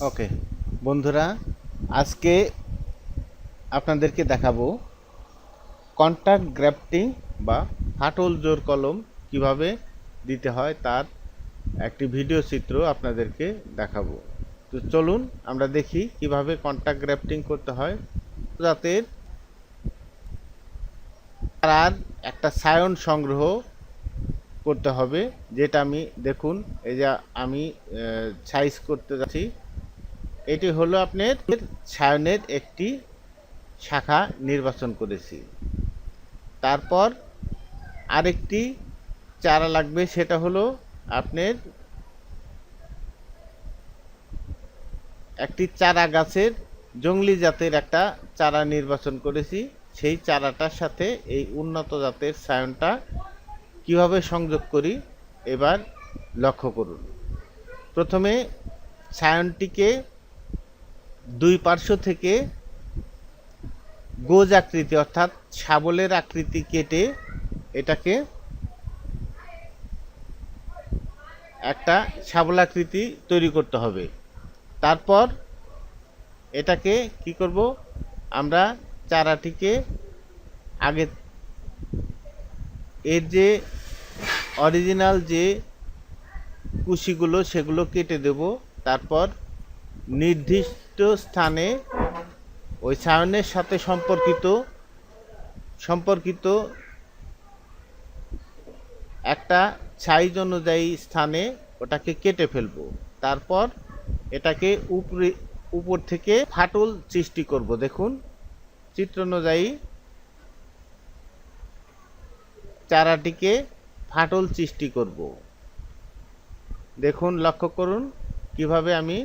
ওকে বন্ধুরা, আজকে আপনাদেরকে দেখাবো কন্টাক্ট গ্রাফটিং বা ফাটল জোড় কলম কিভাবে দিতে হয় তার একটি ভিডিও চিত্র আপনাদেরকে দেখাবো। তো চলুন আমরা দেখি কিভাবে কন্টাক্ট গ্রাফটিং করতে হয়। যাতে তার একটা ছায়ন সংগ্রহ করতে হবে, যেটা আমি দেখুন এই যে আমি সাইজ করতে যাচ্ছি। এটি হলো আপনার ছায়নের একটি শাখা নির্বাচন করেছি। তারপর আরেকটি চারা লাগবে, সেটা হলো আপনার একটি চারা গাছের জংলি জাতের একটা চারা নির্বাচন করেছি। সেই চারাটার সাথে এই উন্নত জাতের ছায়নটা কিভাবে সংযোগ করি এবার লক্ষ্য করুন। প্রথমে ছায়নটিকে দুই পার্শ্ব থেকে গোজ আকৃতি অর্থাৎ শাবলের আকৃতি কেটে এটাকে একটা শাবলাকৃতি তৈরি করতে হবে। তারপর এটাকে কি করব, আমরা চারাটিকে আগে এর যে অরিজিনাল যে কুশিগুলো সেগুলো কেটে দেব। তারপর নির্দিষ্ট স্থানে ওই ছায়নের সাথে সম্পর্কিত একটা সাইজ অনুযায়ী স্থানে ওটাকে কেটে ফেলবো। তারপর এটাকে উপর থেকে ফাটল সৃষ্টি করব। দেখুন চিত্র অনুযায়ী চারাটিকে ফাটল সৃষ্টি করব। দেখুন, লক্ষ্য করুন কিভাবে আমি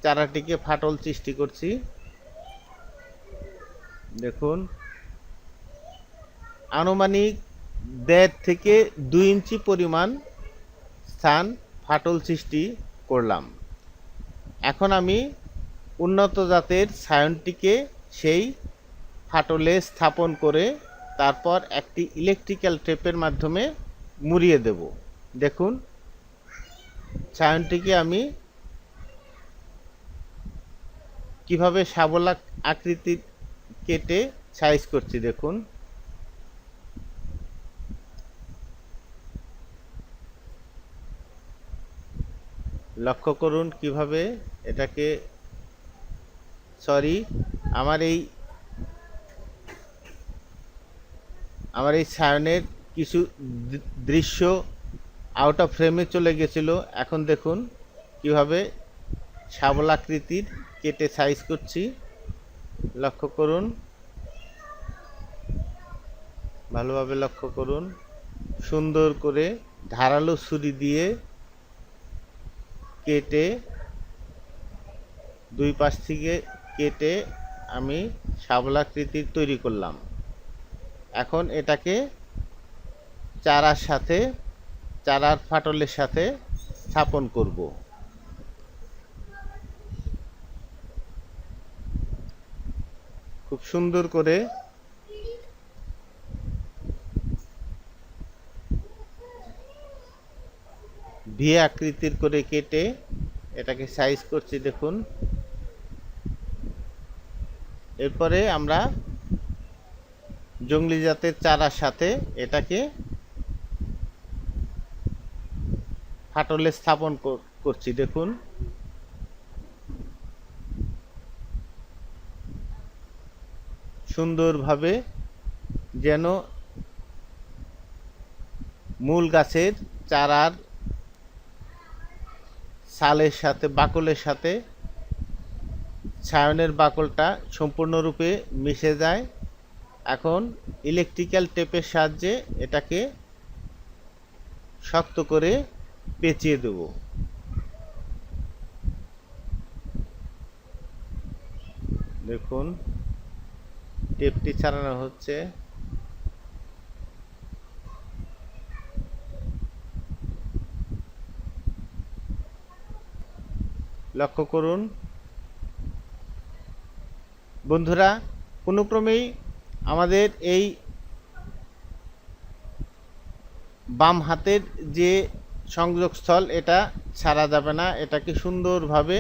চারাটিকে ফাটল সৃষ্টি করছি। দেখুন, আনুমানিক 1.5 থেকে 2 ইঞ্চি পরিমাণ স্থান ফাটল সৃষ্টি করলাম। এখন আমি উন্নত জাতের ছায়নটিকে সেই ফাটলে স্থাপন করে তারপর একটি ইলেকট্রিক্যাল টেপের মাধ্যমে মুড়িয়ে দেব। দেখুন, ছায়নটিকে আমি কিভাবে শাবলা আকৃতি কেটে সাইজ করছি। দেখুন, লক্ষ্য করুন কিভাবে এটাকে আমার এই ছায়নের কিছু দৃশ্য আউট অফ ফ্রেমে চলে গেছিল। এখন দেখুন কিভাবে শাবলাকৃতির কেটে সাইজ করছি। লক্ষ্য করুন, ভালোভাবে লক্ষ্য করুন। সুন্দর করে ধারালো ছুরি দিয়ে কেটে দুই পাশ থেকে কেটে আমি শাবলাকৃতির তৈরি করলাম। এখন এটাকে চারার ফাটলের সাথে স্থাপন করব। খুব সুন্দর করে ভি আকৃতির করে কেটে এটাকে সাইজ করছি। দেখুন, এরপরে আমরা জংলি জাতের চারার সাথে এটাকে ফাটলে স্থাপন করছি। দেখুন, সুন্দরভাবে যেন মূল গাছের চারার ছালের সাথে বাকলের সাথে ছায়নের বাকলটা সম্পূর্ণরূপে মিশে যায়। এখন ইলেকট্রিক্যাল টেপের সাহায্যে এটাকে শক্ত করে পেঁচিয়ে দেব। দেখুন, টেপটি ছাড়ানো হচ্ছে। লক্ষ্য করুন বন্ধুরা, কোনো ক্রমেই আমাদের এই বাম হাতের যে সংযোগস্থল এটা ছাড়া যাবে না। এটাকে সুন্দরভাবে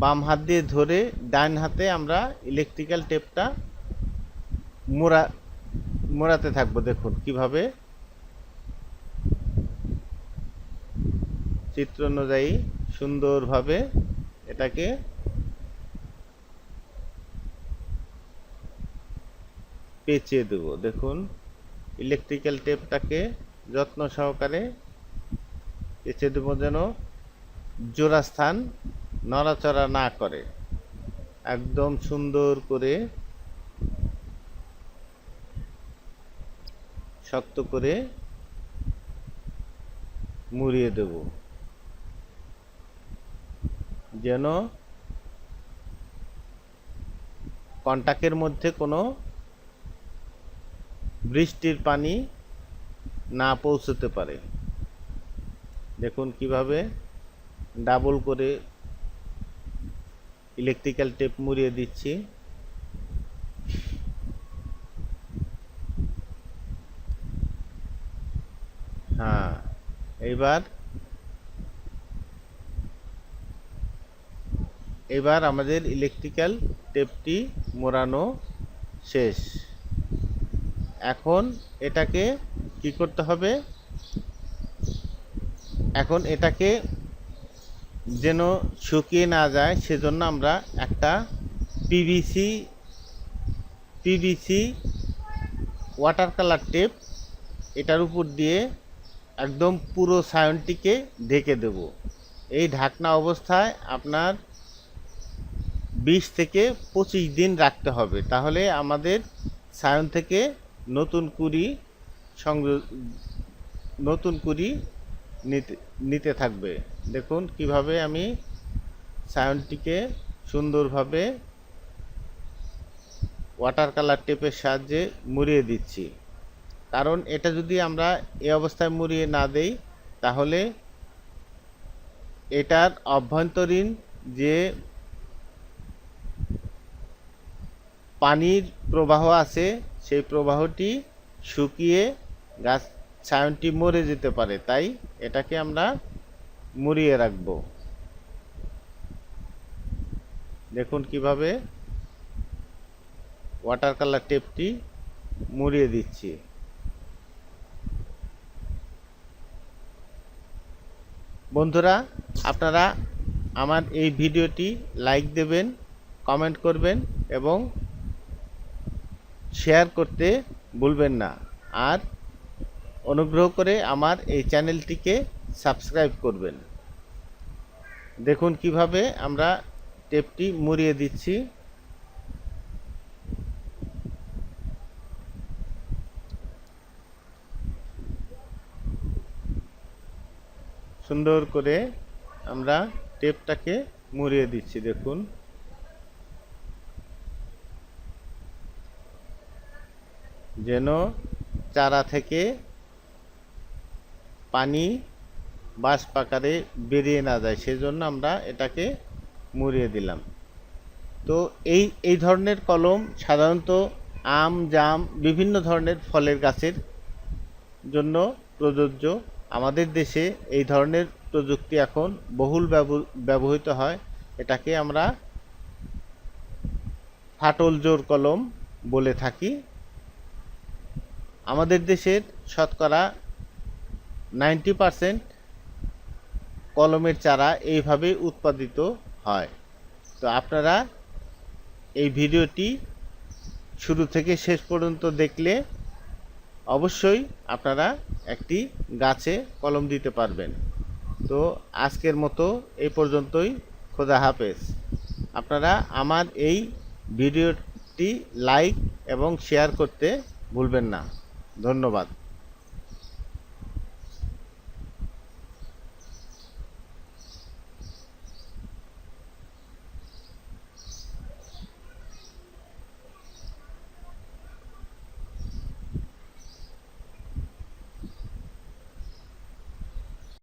বাম হাত দিয়ে ধরে ডান হাতে আমরা ইলেকট্রিক্যাল টেপটা মোড়াতে থাকবো। দেখুন কিভাবে চিত্র অনুযায়ী সুন্দরভাবে এটাকে পেঁচিয়ে দেব। দেখুন ইলেকট্রিক্যাল টেপটাকে যত্ন সহকারে পেঁচিয়ে দেব যেন জোড়া স্থান নড়াচড়া না করে। একদম সুন্দর করে শক্ত করে মুড়িয়ে দেব যেন কন্টাক্টের মধ্যে কোনো বৃষ্টির পানি না পৌঁছতে পারে। দেখুন কিভাবে ডাবল করে ইলেকট্রিক্যাল টেপ মুড়িয়ে দিচ্ছি। হ্যাঁ, এবার আমাদের ইলেকট্রিক্যাল টেপটি মোড়ানো শেষ। এখন এটাকে কি করতে হবে, এখন এটাকে যেন শুকিয়ে না যায় সেজন্য আমরা একটা পিভিসি ওয়াটার কালার টেপ এটার উপর দিয়ে একদম পুরো ছায়নটিকে ঢেকে দেব। এই ঢাকনা অবস্থায় আপনার 20 থেকে 25 দিন রাখতে হবে, তাহলে আমাদের ছায়ন থেকে নতুন কুড়ি নিতে থাকবে। দেখুন কিভাবে আমি ছায়নটিকে সুন্দরভাবে ওয়াটার কালার টেপের সাহায্যে মুড়িয়ে দিচ্ছি। কারণ এটা যদি আমরা এই অবস্থায় মুড়িয়ে না দেই তাহলে এটার অভ্যন্তরীণ যে পানির প্রবাহ আছে সেই প্রবাহটি শুকিয়ে গাছ ছায়নটি মরে যেতে পারে, তাই এটাকে আমরা মুড়িয়ে রাখব। দেখুন কিভাবে ওয়াটার কালার টেপটি মুড়িয়ে দিচ্ছি। বন্ধুরা, আপনারা আমার এই ভিডিওটি লাইক দেবেন, কমেন্ট করবেন এবং শেয়ার করতে ভুলবেন না। আর অনুগ্রহ করে আমার এই চ্যানেলটিকে সাবস্ক্রাইব করবেন। দেখুন কিভাবে আমরা টেপটি মুড়িয়ে দিচ্ছি। সুন্দর করে আমরা টেপটাকে মুড়িয়ে দিচ্ছি। দেখুন যেন চারা থেকে পানি বাষ্প আকারে বেরিয়ে না যায়, সেজন্য আমরা এটাকে মুড়িয়ে দিলাম। তো এই ধরনের কলম সাধারণত আম, জাম, বিভিন্ন ধরনের ফলের গাছের জন্য প্রযোজ্য। আমাদের দেশে এই ধরনের প্রযুক্তি এখন বহুল ব্যবহৃত হয়। এটাকে আমরা ফাটল জোর কলম বলে থাকি। আমাদের দেশের শতকরা 90% কলমের চারা এইভাবে উৎপাদিত হয়। তো আপনারা এই ভিডিওটি শুরু থেকে শেষ পর্যন্ত দেখলে অবশ্যই আপনারা একটি গাছে কলম দিতে পারবেন। তো আজকের মতো এই পর্যন্তই। খোদা হাফেজ। আপনারা আমার এই ভিডিওটি লাইক এবং শেয়ার করতে ভুলবেন না। ধন্যবাদ।